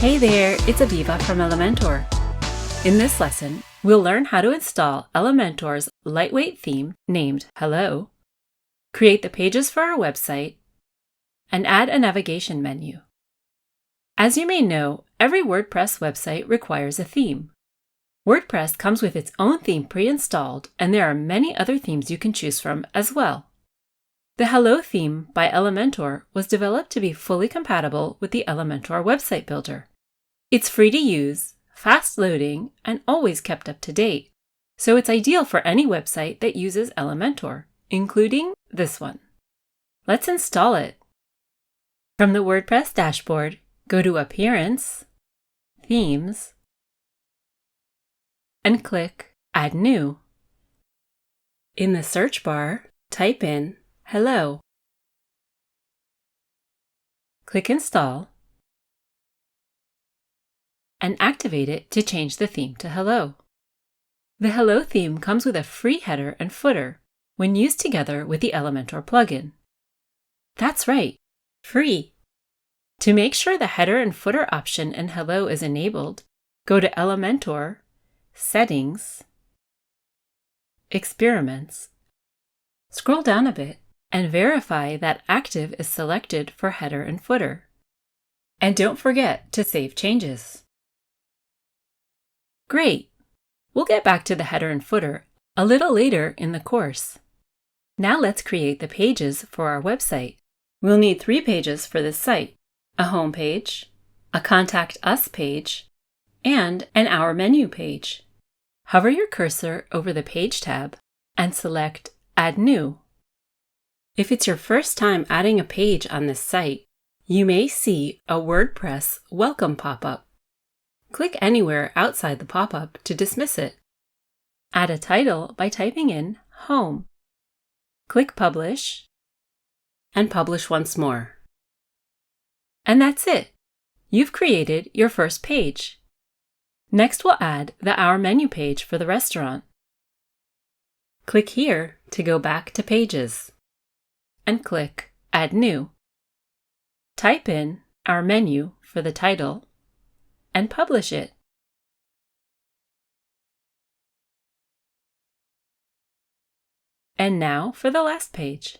Hey there, it's Aviva from Elementor. In this lesson, we'll learn how to install Elementor's lightweight theme named Hello, create the pages for our website, and add a navigation menu. As you may know, every WordPress website requires a theme. WordPress comes with its own theme pre-installed, and there are many other themes you can choose from as well. The Hello theme by Elementor was developed to be fully compatible with the Elementor website builder. It's free to use, fast loading, and always kept up to date, so it's ideal for any website that uses Elementor, including this one. Let's install it. From the WordPress dashboard, go to Appearance, Themes, and click Add New. In the search bar, type in Hello. Click Install and activate it to change the theme to Hello. The Hello theme comes with a free header and footer when used together with the Elementor plugin. That's right, free. To make sure the header and footer option in Hello is enabled, go to Elementor, Settings, Experiments. Scroll down a bit and verify that Active is selected for header and footer. And don't forget to save changes. Great! We'll get back to the header and footer a little later in the course. Now let's create the pages for our website. We'll need 3 pages for this site: a home page, a Contact Us page, and an Our Menu page. Hover your cursor over the Page tab and select Add New. If it's your first time adding a page on this site, you may see a WordPress Welcome pop-up. Click anywhere outside the pop-up to dismiss it. Add a title by typing in Home. Click Publish, and publish once more. And that's it! You've created your first page. Next, we'll add the Our Menu page for the restaurant. Click here to go back to Pages, and click Add New. Type in Our Menu for the title, and publish it. And now for the last page.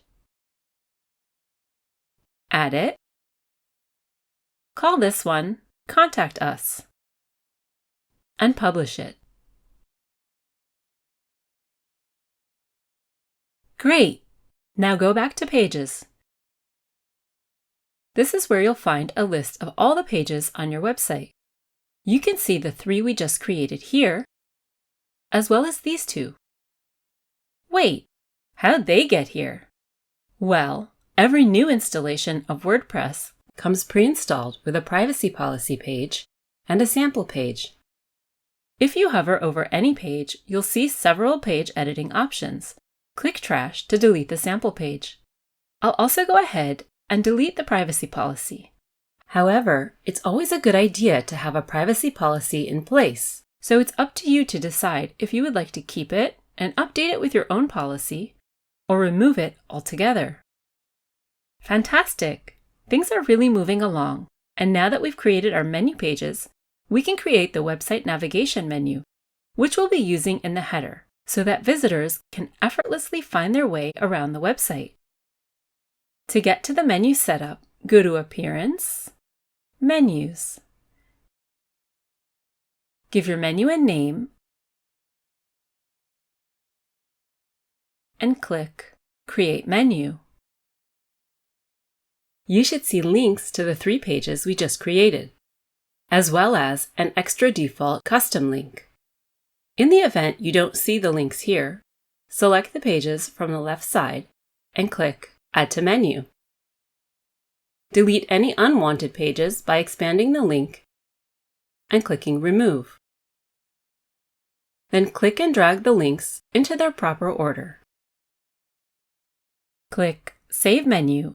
Add it. Call this one Contact Us, and publish it. Great! Now go back to Pages. This is where you'll find a list of all the pages on your website. You can see the 3 we just created here, as well as these 2. Wait, how'd they get here? Well, every new installation of WordPress comes pre-installed with a privacy policy page and a sample page. If you hover over any page, you'll see several page editing options. Click Trash to delete the sample page. I'll also go ahead and delete the privacy policy. However, it's always a good idea to have a privacy policy in place, so it's up to you to decide if you would like to keep it and update it with your own policy, or remove it altogether. Fantastic! Things are really moving along, and now that we've created our menu pages, we can create the website navigation menu, which we'll be using in the header, so that visitors can effortlessly find their way around the website. To get to the menu setup, go to Appearance, Menus. Give your menu a name, and click Create Menu. You should see links to the 3 pages we just created, as well as an extra default custom link. In the event you don't see the links here, select the pages from the left side and click Add to Menu. Delete any unwanted pages by expanding the link and clicking Remove. Then click and drag the links into their proper order. Click Save Menu,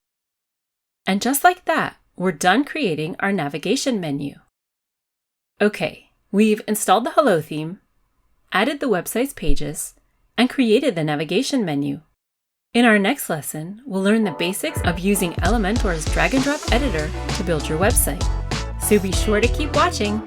and just like that, we're done creating our navigation menu. Okay, we've installed the Hello theme, added the website's pages, and created the navigation menu. In our next lesson, we'll learn the basics of using Elementor's drag and drop editor to build your website. So be sure to keep watching